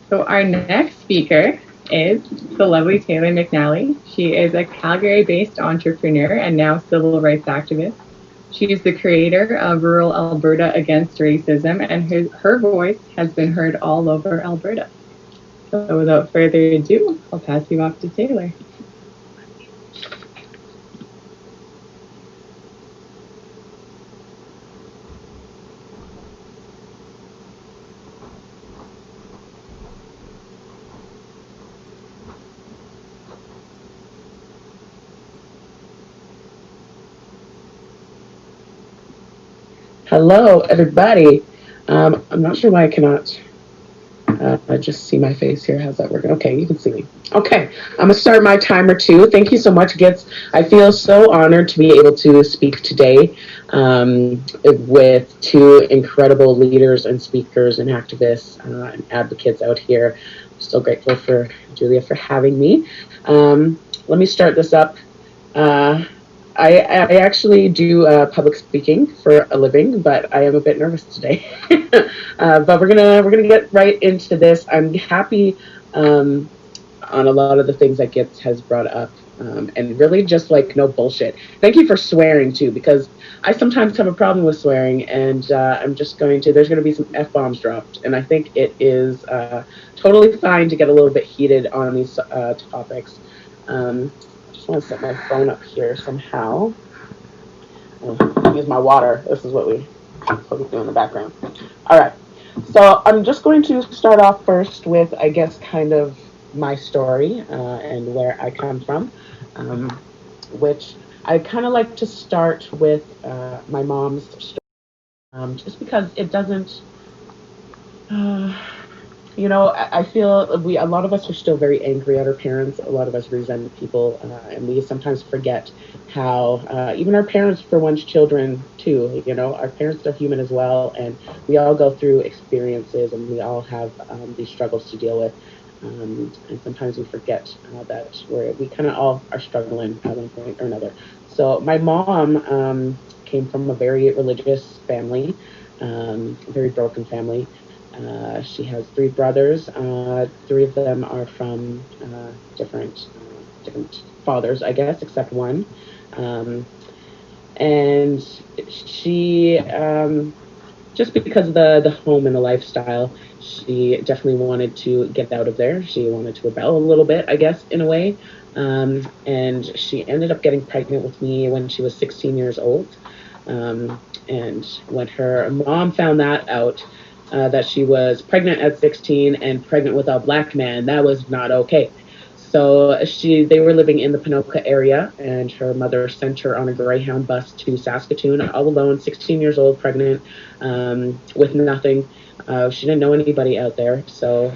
So our next speaker is the lovely Taylor McNally. She is a Calgary-based entrepreneur and now civil rights activist. She is the creator of Rural Alberta Against Racism, and her voice has been heard all over Alberta. So without further ado, I'll pass you off to Taylor. Hello, everybody. I'm not sure why I cannot just see my face here. How's that working? Okay, you can see me. Okay, I'm gonna start my timer too. Thank you so much, Gits. I feel so honored to be able to speak today with two incredible leaders and speakers and activists and advocates out here. I'm so grateful for Julia for having me. Let me start this up. Uh, I actually do public speaking for a living, but I am a bit nervous today. But we're gonna get right into this. I'm happy on a lot of the things that Gits has brought up, and really just like no bullshit. Thank you for swearing too, because I sometimes have a problem with swearing, and I'm just going to. There's going to be some f bombs dropped, and I think it is totally fine to get a little bit heated on these topics. I just want to set my phone up here somehow. Use my water. This is what we do in the background. All right. So I'm just going to start off first with, I guess, kind of my story and where I come from, um, which I kind of like to start with my mom's story, just because it doesn't. Uh, I feel a lot of us are still very angry at our parents. A lot of us resent people, and we sometimes forget how even our parents, for one's children too. Our parents are human as well, and we all go through experiences, and we all have these struggles to deal with. And sometimes we forget that we kind of all are struggling at one point or another. So my mom came from a very religious family, a very broken family. She has three brothers. Three of them are from different fathers, I guess, except one. Um, and she, just because of the home and the lifestyle, she definitely wanted to get out of there. She wanted to rebel a little bit, I guess, in a way. And she ended up getting pregnant with me when she was 16 years old. And when her mom found that out, that she was pregnant at 16 and pregnant with a black man, that was not okay. So they were living in the Ponoka area, and her mother sent her on a Greyhound bus to Saskatoon, all alone, 16 years old, pregnant, with nothing. She didn't know anybody out there. So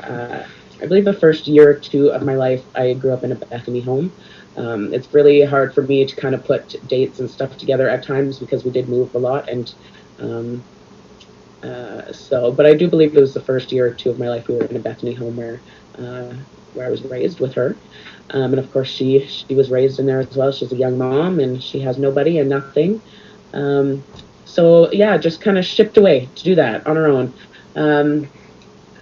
I believe the first year or two of my life, I grew up in a Bethany home. It's really hard for me to kind of put dates and stuff together at times because we did move a lot, and um, but I do believe it was the first year or two of my life we were in a Bethany home where I was raised with her. And of course, she was raised in there as well. She's a young mom, and she has nobody and nothing. Um, so yeah, just kind of shipped away to do that on her own. Um,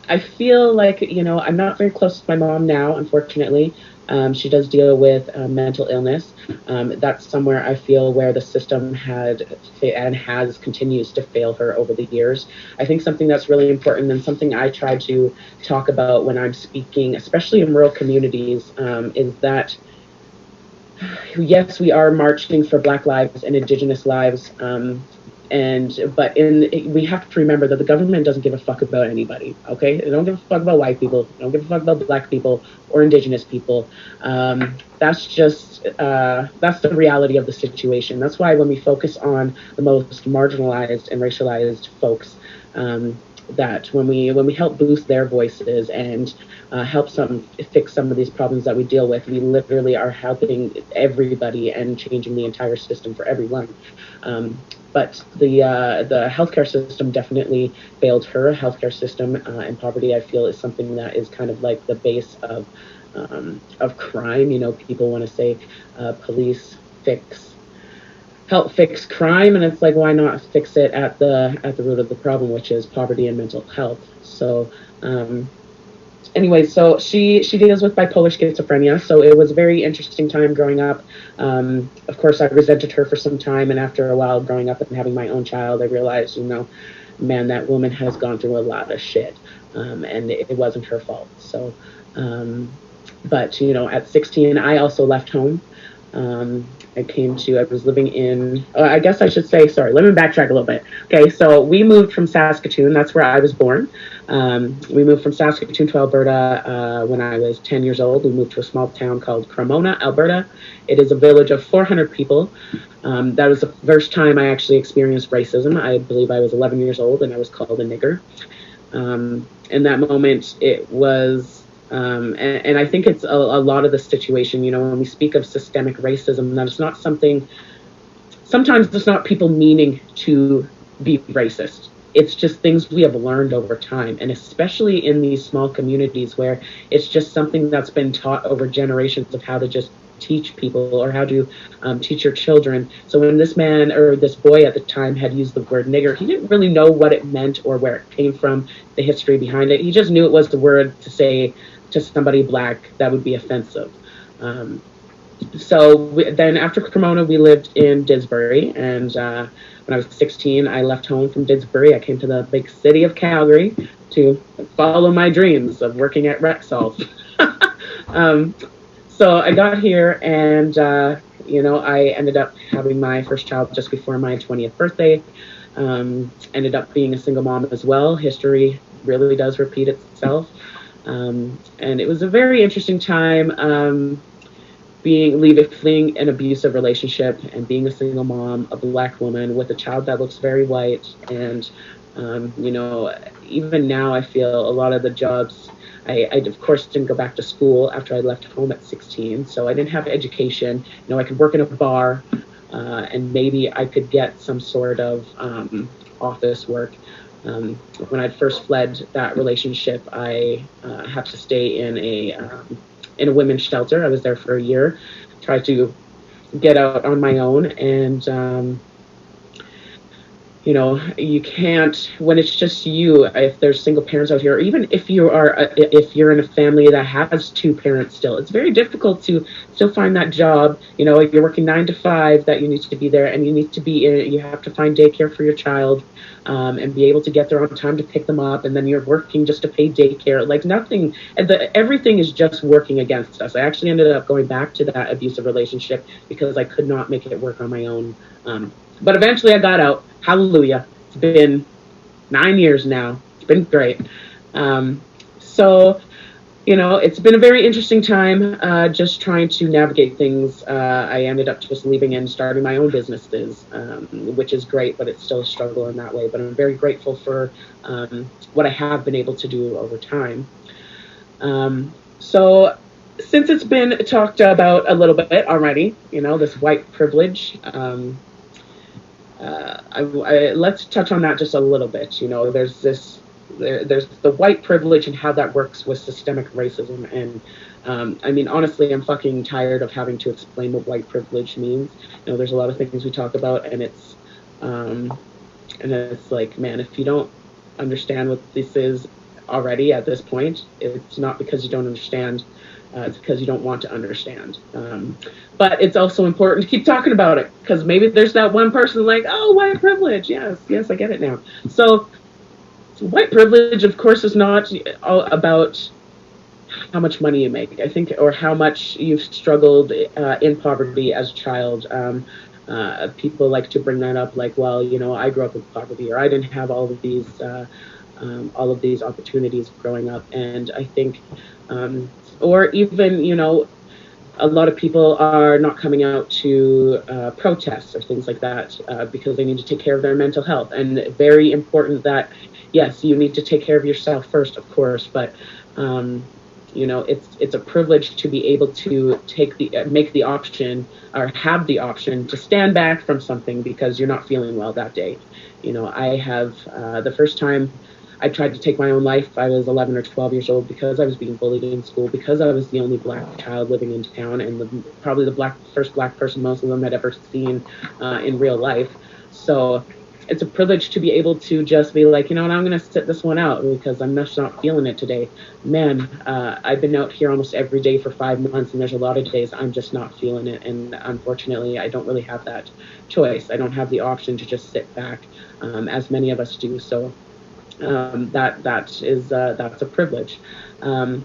I feel like, I'm not very close to my mom now, unfortunately. She does deal with mental illness. That's somewhere I feel where the system had and has continues to fail her over the years. I think something that's really important and something I try to talk about when I'm speaking, especially in rural communities, is that yes, we are marching for Black lives and Indigenous lives. But we have to remember that the government doesn't give a fuck about anybody. Okay, they don't give a fuck about white people. They don't give a fuck about Black people or Indigenous people. That's the reality of the situation. That's why when we focus on the most marginalized and racialized folks, that when we help boost their voices and help fix some of these problems that we deal with, we literally are helping everybody and changing the entire system for everyone. But the healthcare system definitely failed her. Healthcare system and poverty, I feel, is something that is kind of like the base of crime. People want to say police help fix crime, and it's like, why not fix it at the root of the problem, which is poverty and mental health. So anyway, so she deals with bipolar schizophrenia. So it was a very interesting time growing up. Of course, I resented her for some time, and after a while, growing up and having my own child, I realized, man, that woman has gone through a lot of shit, and it wasn't her fault. So, but at 16, I also left home. I was living in, I guess I should say, sorry, let me backtrack a little bit. Okay, so we moved from Saskatoon. That's where I was born. We moved from Saskatoon to Alberta when I was 10 years old. We moved to a small town called Cremona, Alberta. It is a village of 400 people. That was the first time I actually experienced racism. I believe I was 11 years old and I was called a nigger. In that moment, it was and I think it's a lot of the situation, when we speak of systemic racism, that it's not something, sometimes it's not people meaning to be racist. It's just things we have learned over time. And especially in these small communities where it's just something that's been taught over generations of how to just teach people or how to teach your children. So when this man or this boy at the time had used the word nigger, he didn't really know what it meant or where it came from, the history behind it. He just knew it was the word to say to somebody black that would be offensive. Then after Cremona, we lived in Didsbury, and when I was 16, I left home from Didsbury. I came to the big city of Calgary to follow my dreams of working at Rexall. So I got here, and I ended up having my first child just before my 20th birthday. Ended up being a single mom as well. History really does repeat itself. And it was a very interesting time fleeing an abusive relationship and being a single mom, a black woman with a child that looks very white. And, even now I feel a lot of the jobs, I of course didn't go back to school after I left home at 16. So I didn't have education. I could work in a bar and maybe I could get some sort of office work. When I first fled that relationship, I had to stay in a women's shelter. I was there for a year, tried to get out on my own, and you can't, when it's just you, if there's single parents out here, or even if you're in a family that has two parents still, it's very difficult to still find that job. You're working 9 to 5, that you need to be there, and you have to find daycare for your child, and be able to get there on time to pick them up, and then you're working just to pay daycare. Like nothing, everything is just working against us. I actually ended up going back to that abusive relationship because I could not make it work on my own. But eventually I got out. Hallelujah. It's been 9 years now. It's been great. It's been a very interesting time just trying to navigate things. I ended up just leaving and starting my own businesses, which is great, but it's still a struggle in that way. But I'm very grateful for what I have been able to do over time. So since it's been talked about a little bit already, this white privilege, let's touch on that just a little bit. There's the white privilege and how that works with systemic racism. And honestly, I'm fucking tired of having to explain what white privilege means. There's a lot of things we talk about, and it's like, man, if you don't understand what this is already at this point, it's not because you don't understand. It's because you don't want to understand. But it's also important to keep talking about it, because maybe there's that one person like, oh, white privilege. Yes, I get it now. So white privilege, of course, is not all about how much money you make, I think, or how much you've struggled in poverty as a child. People like to bring that up, like, well, I grew up in poverty, or I didn't have all of these opportunities growing up. And I think, or even, a lot of people are not coming out to protests or things like that because they need to take care of their mental health. And very important that, yes, you need to take care of yourself first, of course, but it's a privilege to be able to make the option, or have the option to stand back from something because you're not feeling well that day. I have the first time I tried to take my own life, I was 11 or 12 years old, because I was being bullied in school, because I was the only black child living in town, and probably the first black person most of them had ever seen in real life. So it's a privilege to be able to just be like, you know what, I'm going to sit this one out because I'm just not feeling it today. Man, I've been out here almost every day for 5 months, and there's a lot of days I'm just not feeling it. And unfortunately, I don't really have that choice. I don't have the option to just sit back, as many of us do. So that's a privilege. Um,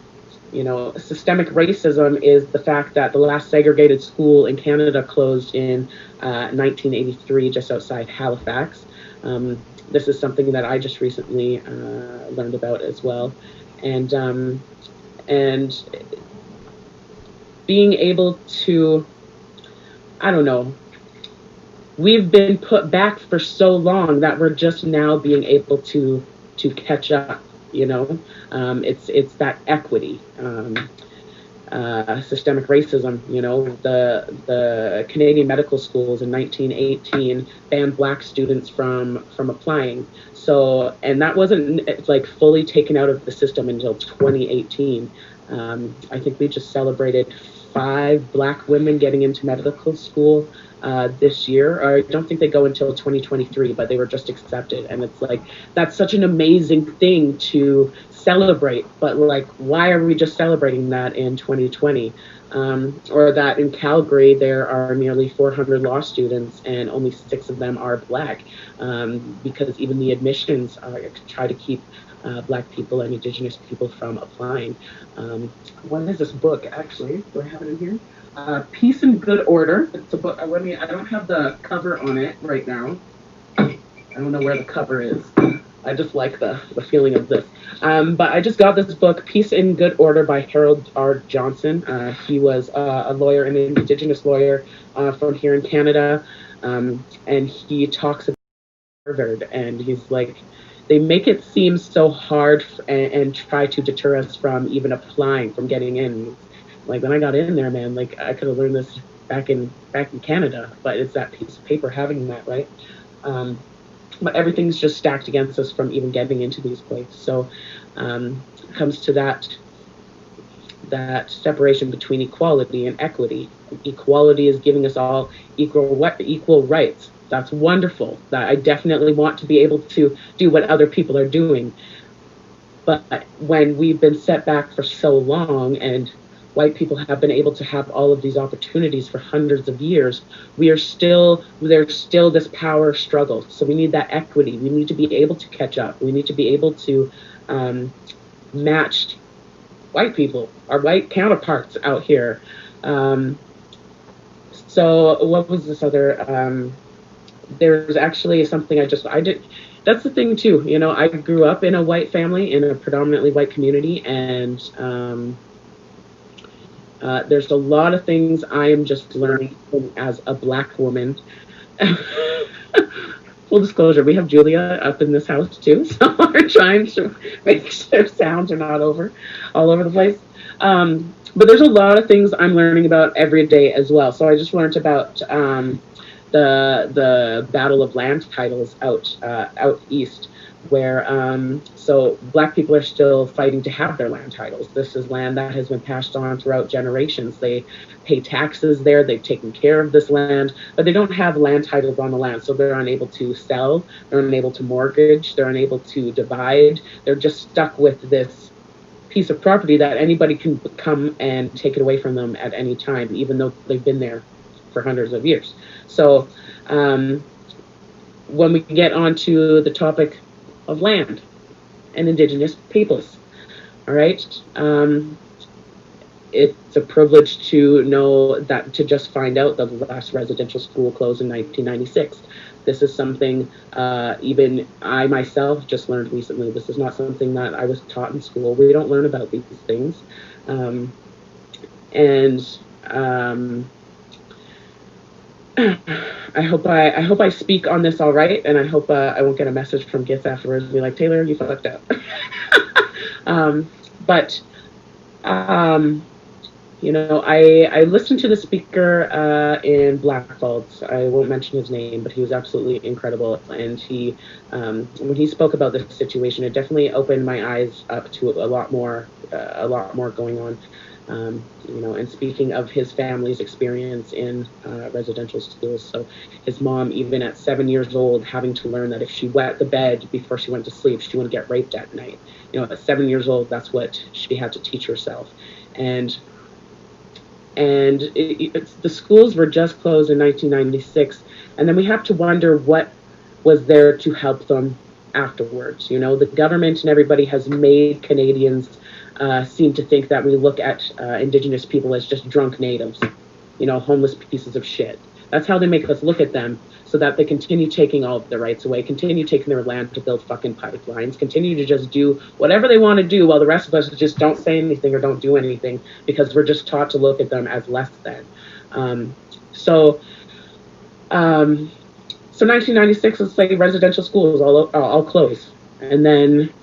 Systemic racism is the fact that the last segregated school in Canada closed in 1983, just outside Halifax. This is something that I just recently learned about as well, and being able to, I don't know, we've been put back for so long that we're just now being able to catch up. It's that equity. Systemic racism. The Canadian medical schools in 1918 banned Black students from applying. So, and that wasn't like fully taken out of the system until 2018. I think we just celebrated 5 Black women getting into medical school this year. Or I don't think they go until 2023, but they were just accepted. And it's like, that's such an amazing thing to celebrate. But like, why are we just celebrating that in 2020? Or that in Calgary, there are nearly 400 law students and only 6 of them are Black, because even the admissions try to keep Black people and Indigenous people from applying. What is this book, actually? Do I have it in here? Peace and Good Order. It's a book. I don't have the cover on it right now. I don't know where the cover is. I just like the feeling of this. But I just got this book, Peace and Good Order by Harold R. Johnson. He was a lawyer, an Indigenous lawyer from here in Canada. And he talks about Harvard, and he's like, they make it seem so hard and try to deter us from even applying, from getting in. Like, when I got in there, man, like, I could have learned this back in Canada, but it's that piece of paper having that, right? But everything's just stacked against us from even getting into these places. So it comes to that separation between equality and equity. Equality is giving us all equal rights. That's wonderful. That I definitely want to be able to do what other people are doing. But when we've been set back for so long, and white people have been able to have all of these opportunities for hundreds of years, there's still this power struggle. So we need that equity. We need to be able to catch up. We need to be able to match white people, our white counterparts out here. So what was this other? There's actually something I did. That's the thing too. I grew up in a white family, in a predominantly white community, and there's a lot of things I am just learning as a Black woman. Full disclosure, we have Julia up in this house too, so we're trying to make sure sounds are not all over the place. But there's a lot of things I'm learning about every day as well. So I just learned about the battle of land titles out east, where so Black people are still fighting to have their land titles. This is land that has been passed on throughout generations. They pay taxes there, they've taken care of this land, but they don't have land titles on the land, so they're unable to sell, they're unable to mortgage, they're unable to divide. They're just stuck with this piece of property that anybody can come and take it away from them at any time, even though they've been there for hundreds of years. So when we get onto the topic of land and Indigenous peoples, all right, it's a privilege to know that, to just find out that the last residential school closed in 1996. This is something even I myself just learned recently. This is not something that I was taught in school. We don't learn about these things. I hope I speak on this all right, and I hope I won't get a message from Gits afterwards and be like, Taylor, you fucked up. But I listened to the speaker in Blackfalds. I won't mention his name, but he was absolutely incredible. And he, when he spoke about this situation, it definitely opened my eyes up to a lot more going on. And speaking of his family's experience in residential schools, so his mom, even at 7 years old, having to learn that if she wet the bed before she went to sleep, she wouldn't get raped at night. At 7 years old, that's what she had to teach herself. And the schools were just closed in 1996, and then we have to wonder what was there to help them afterwards. The government and everybody has made Canadians seem to think that we look at Indigenous people as just drunk natives, homeless pieces of shit. That's how they make us look at them, so that they continue taking all of their rights away, continue taking their land to build fucking pipelines, continue to just do whatever they want to do, while the rest of us just don't say anything or don't do anything, because we're just taught to look at them as less than. So 1996, let's say residential schools all close, and then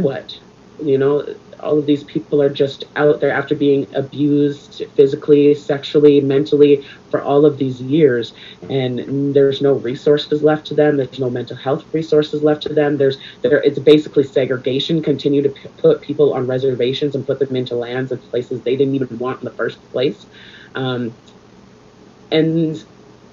what? All of these people are just out there after being abused physically, sexually, mentally for all of these years, and there's no resources left to them. There's no mental health resources left to them. It's basically segregation. Continue to put people on reservations and put them into lands and places they didn't even want in the first place, and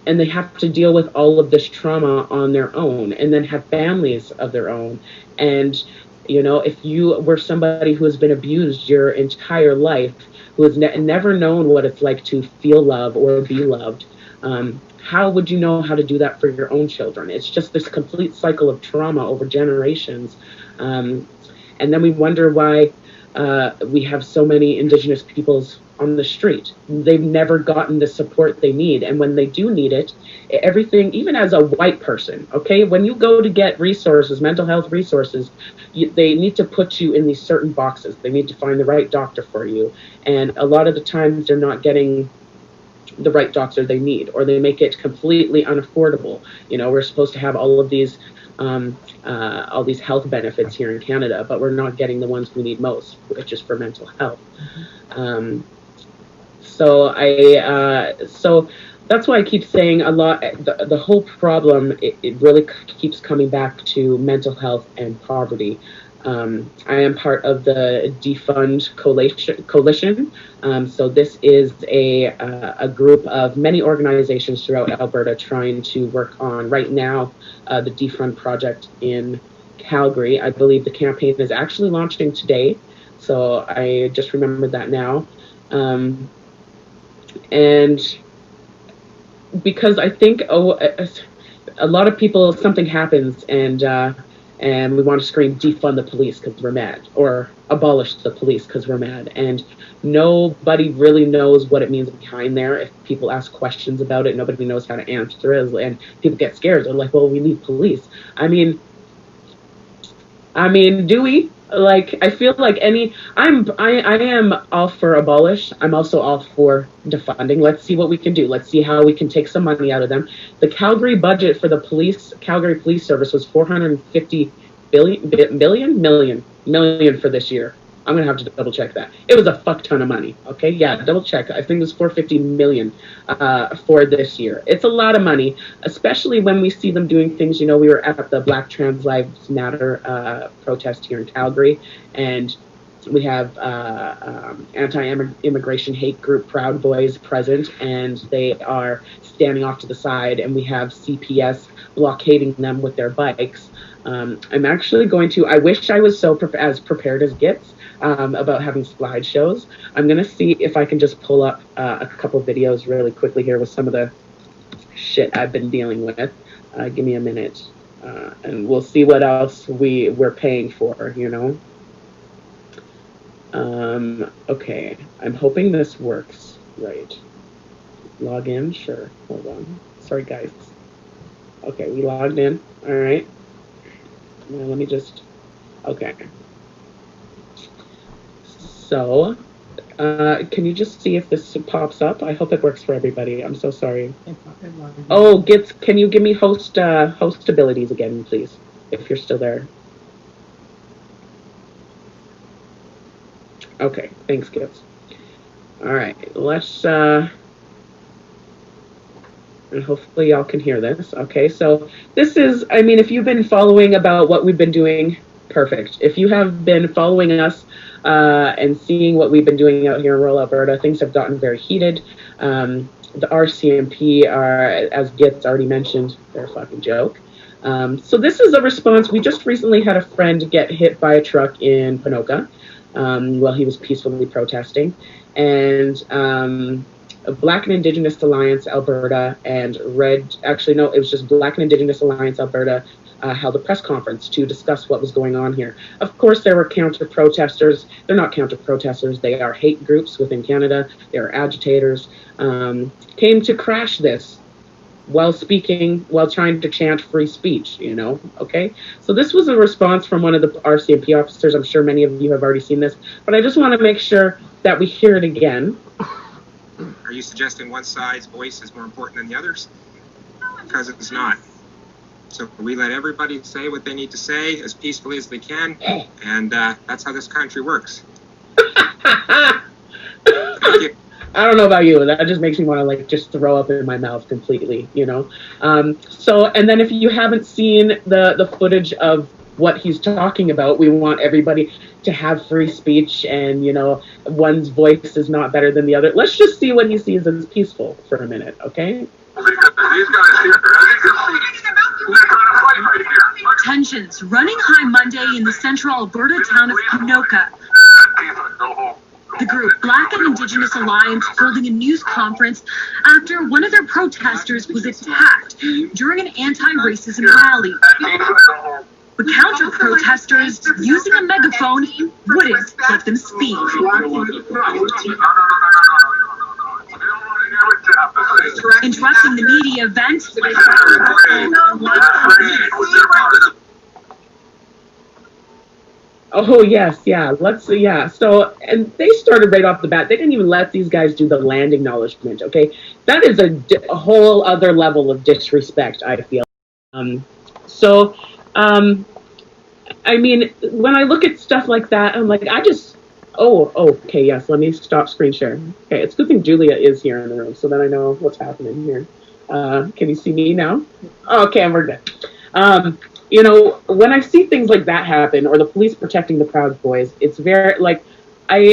they have to deal with all of this trauma on their own, and then have families of their own. And if you were somebody who has been abused your entire life, who has never known what it's like to feel love or be loved, how would you know how to do that for your own children? It's just this complete cycle of trauma over generations. And then we wonder why we have so many Indigenous peoples on the street. They've never gotten the support they need. And when they do need it, everything, even as a white person, okay, when you go to get resources, mental health resources, they need to put you in these certain boxes. They need to find the right doctor for you. And a lot of the times they're not getting the right doctor they need, or they make it completely unaffordable. We're supposed to have all these health benefits here in Canada, but we're not getting the ones we need most, which is for mental health. So that's why I keep saying a lot. The whole problem, it really keeps coming back to mental health and poverty. I am part of the Defund Coalition. So this is a group of many organizations throughout Alberta trying to work on, right now, the Defund project in Calgary. I believe the campaign is actually launching today. So I just remembered that now. And because I think a lot of people, something happens and we want to scream defund the police because we're mad, or abolish the police because we're mad, and nobody really knows what it means behind there. If people ask questions about it, nobody knows how to answer it, and people get scared. They're like, well, we need police. I mean, do we? I feel like I am all for abolish. I'm also all for defunding. Let's see what we can do. Let's see how we can take some money out of them. The Calgary budget for the Calgary Police Service was $450 million for this year. I'm gonna have to double check that. It was a fuck ton of money. Okay, yeah, double check. I think it was $450 million for this year. It's a lot of money, especially when we see them doing things. We were at the Black Trans Lives Matter protest here in Calgary, and we have anti-immigration hate group Proud Boys present, and they are standing off to the side, and we have CPS blockading them with their bikes. I'm actually going to, I wish I was as prepared as gets about having slideshows. I'm going to see if I can just pull up a couple videos really quickly here with some of the shit I've been dealing with. Give me a minute, and we'll see what else we're paying for, Okay, I'm hoping this works right. Log in, sure. Hold on. Sorry, guys. Okay, we logged in. All right. Now let me just. Okay. So, can you just see if this pops up? I hope it works for everybody. I'm so sorry. Oh, can you give me host abilities again, please, if you're still there? Okay, thanks, Gibbs. All right, let's. And hopefully y'all can hear this. Okay, so this is, if you've been following about what we've been doing, perfect. If you have been following us and seeing what we've been doing out here in rural Alberta, things have gotten very heated. The RCMP are, as Git's already mentioned, they're a fucking joke. So this is a response. We just recently had a friend get hit by a truck in Ponoka while he was peacefully protesting. And Black and Indigenous Alliance Alberta and it was just Black and Indigenous Alliance Alberta held a press conference to discuss what was going on here. Of course, there were counter-protesters. They're not counter-protesters. They are hate groups within Canada. They are agitators. Came to crash this while trying to chant free speech, okay? So this was a response from one of the RCMP officers. I'm sure many of you have already seen this, but I just want to make sure that we hear it again. Are you suggesting one side's voice is more important than the other's? Because it's not. So we let everybody say what they need to say as peacefully as they can, and that's how this country works. Thank you. I don't know about you, that just makes me want to just throw up in my mouth completely, So, and then if you haven't seen the footage of what he's talking about, we want everybody to have free speech and, one's voice is not better than the other. Let's just see what he sees as peaceful for a minute, okay? Because these guys here, as you can see, they're trying to fight right here. Tensions running high Monday in the central Alberta town of Ponoka. The group Black and Indigenous Alliance holding a news conference after one of their protesters was attacked during an anti-racism rally. But counter-protesters using a megaphone wouldn't let them speak. Interrupting the media event. Oh, yes, yeah, So, and they started right off the bat. They didn't even let these guys do the land acknowledgement, okay? That is a whole other level of disrespect, I feel. I mean, when I look at stuff like that, I'm like, okay, yes, let me stop screen sharing. Okay, it's a good thing Julia is here in the room, so then I know what's happening here. Can you see me now? Okay, we're good. When I see things like that happen, or the police protecting the Proud Boys, it's very,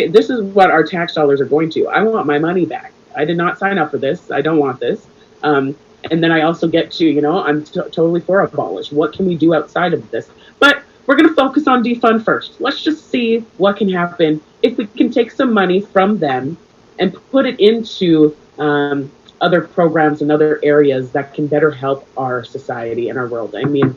this is what our tax dollars are going to. I want my money back. I did not sign up for this. I don't want this. And then I also get to, I'm totally for abolish. What can we do outside of this? But we're going to focus on defund first. Let's just see what can happen if we can take some money from them and put it into other programs and other areas that can better help our society and our world. I mean,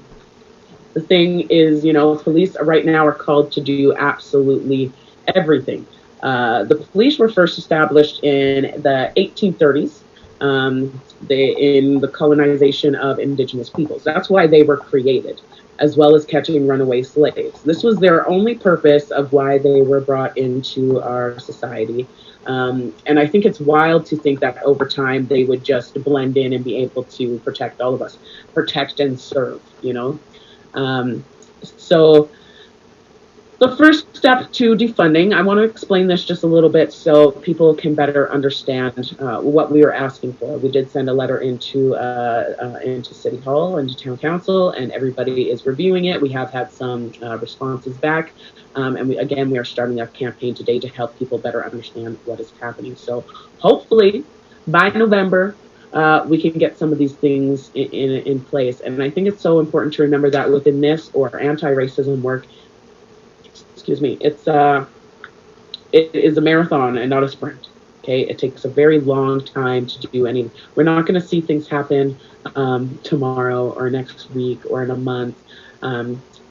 the thing is, police right now are called to do absolutely everything. The police were first established in the 1830s in the colonization of Indigenous peoples. That's why they were created, as well as catching runaway slaves. This was their only purpose of why they were brought into our society. And I think it's wild to think that over time they would just blend in and be able to protect all of us, protect and serve, So the first step to defunding, I want to explain this just a little bit so people can better understand what we are asking for. We did send a letter into City Hall, into Town Council, and everybody is reviewing it. We have had some responses back, and we are starting a campaign today to help people better understand what is happening. So hopefully by November, we can get some of these things in place. And I think it's so important to remember that within this or anti-racism work, it is a marathon and not a sprint. Okay, it takes a very long time to do any. We're not going to see things happen tomorrow or next week or in a month.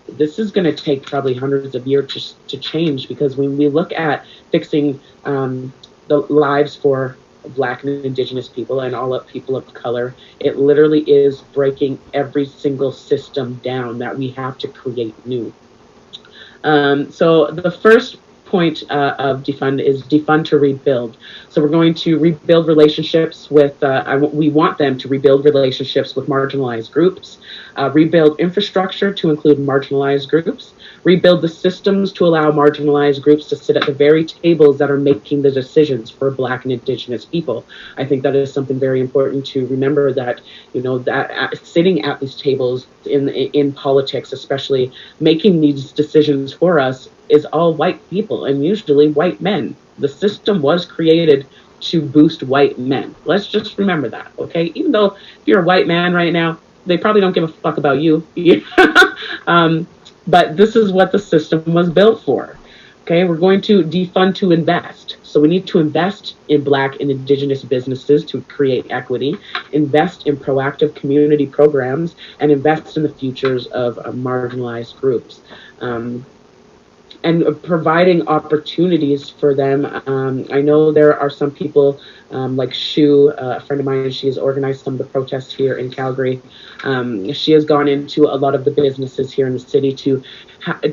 This is going to take probably hundreds of years to change, because when we look at fixing the lives for Black and Indigenous people and all of people of color, it literally is breaking every single system down that we have to create new. So the first point of defund is defund to rebuild. So we're going to rebuild relationships with, we want them to rebuild relationships with marginalized groups, rebuild infrastructure to include marginalized groups, rebuild the systems to allow marginalized groups to sit at the very tables that are making the decisions for Black and Indigenous people. I think that is something very important to remember, that, you know, that sitting at these tables in politics, especially making these decisions for us, is all white people, and usually white men. The system was created to boost white men. Let's just remember that, okay? Even though if you're a white man right now, they probably don't give a fuck about you. But this is what the system was built for. Okay, we're going to defund to invest. So we need to invest in Black and Indigenous businesses to create equity, invest in proactive community programs, and invest in the futures of marginalized groups. And providing opportunities for them. I know there are some people like Shu, a friend of mine, she has organized some of the protests here in Calgary. She has gone into a lot of the businesses here in the city to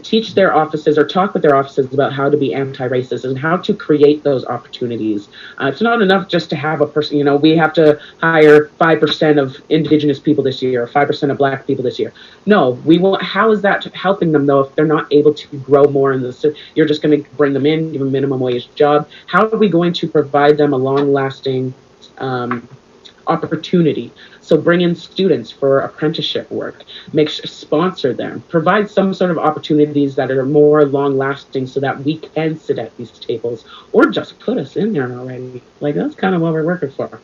teach their offices or talk with their offices about how to be anti-racist and how to create those opportunities. It's not enough just to have a person, you know, we have to hire 5% of Indigenous people this year or 5% of Black people this year. No, we won't. How is that helping them, though, if they're not able to grow more in the city? You're just going to bring them in, give them a minimum wage job. How are we going to provide them a long-lasting opportunity? So bring in students for apprenticeship work, sponsor them, provide some sort of opportunities that are more long-lasting so that we can sit at these tables, or just put us in there already. Like, that's kind of what we're working for.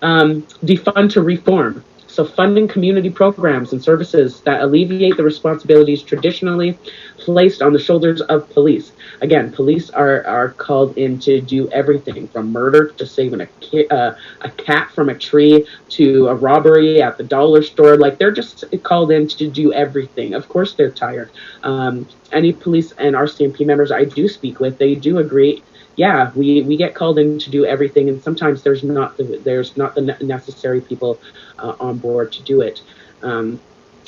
Defund to reform. So funding community programs and services that alleviate the responsibilities traditionally placed on the shoulders of police. Again, police are called in to do everything from murder to saving a cat from a tree to a robbery at the dollar store. Like, they're just called in to do everything. Of course, they're tired. Any police and RCMP members I do speak with, they do agree. Yeah, we get called in to do everything, and sometimes there's not the necessary people on board to do it.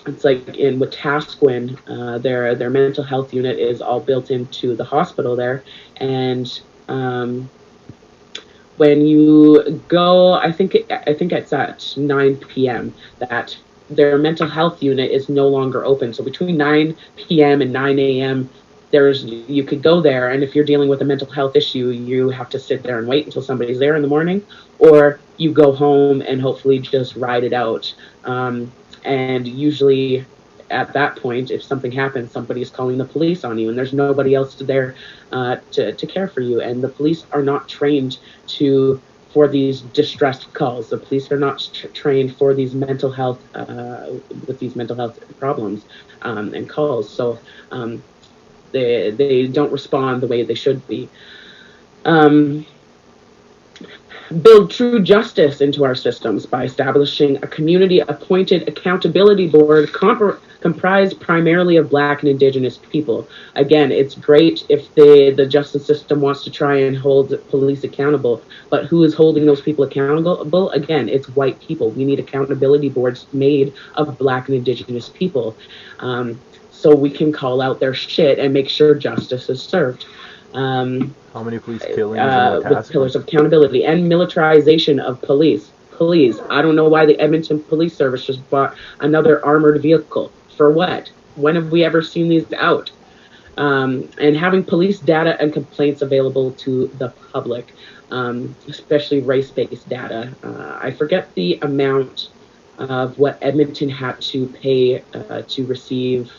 It's like with Tasquin, their mental health unit is all built into the hospital there, and when you go, I think it's at 9 p.m. that their mental health unit is no longer open. So between 9 p.m. and 9 a.m. you could go there, and if you're dealing with a mental health issue, you have to sit there and wait until somebody's there in the morning, or you go home and hopefully just ride it out. And usually at that point, if something happens, somebody's calling the police on you, and there's nobody else there to care for you. And the police are not trained for these distressed calls. The police are not trained for these mental health with these mental health problems and calls. So they don't respond the way they should be. Build true justice into our systems by establishing a community-appointed accountability board comprised primarily of Black and Indigenous people. Again, it's great if the justice system wants to try and hold police accountable, but who is holding those people accountable? Again, it's white people. We need accountability boards made of Black and Indigenous people, so we can call out their shit and make sure justice is served. How many police killings with pillars of accountability and militarization of police. I don't know why the Edmonton Police Service just bought another armored vehicle. For what? When have we ever seen these out? And having police data and complaints available to the public, especially race-based data. I forget the amount of what Edmonton had to pay to receive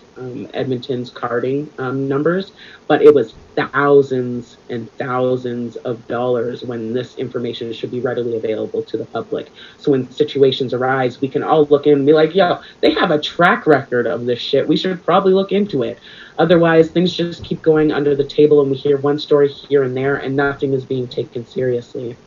Edmonton's carding numbers, but it was thousands and thousands of dollars when this information should be readily available to the public. So when situations arise, we can all look in and be like, yo, they have a track record of this shit. We should probably look into it. Otherwise, things just keep going under the table and we hear one story here and there and nothing is being taken seriously.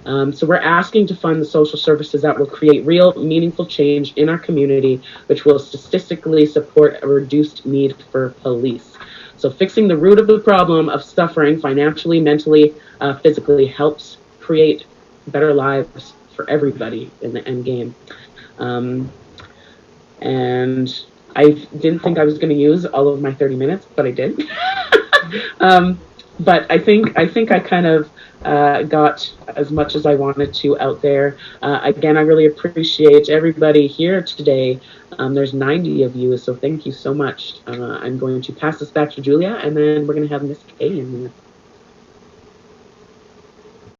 So we're asking to fund the social services that will create real, meaningful change in our community, which will statistically support a reduced need for police. So fixing the root of the problem of suffering financially, mentally, physically helps create better lives for everybody in the end game. And I didn't think I was going to use all of my 30 minutes, but I did. But I think I kind of got as much as I wanted to out there. Again, I really appreciate everybody here today. There's 90 of you, so thank you so much. I'm going to pass this back to Julia, and then we're going to have Miss Kay in there.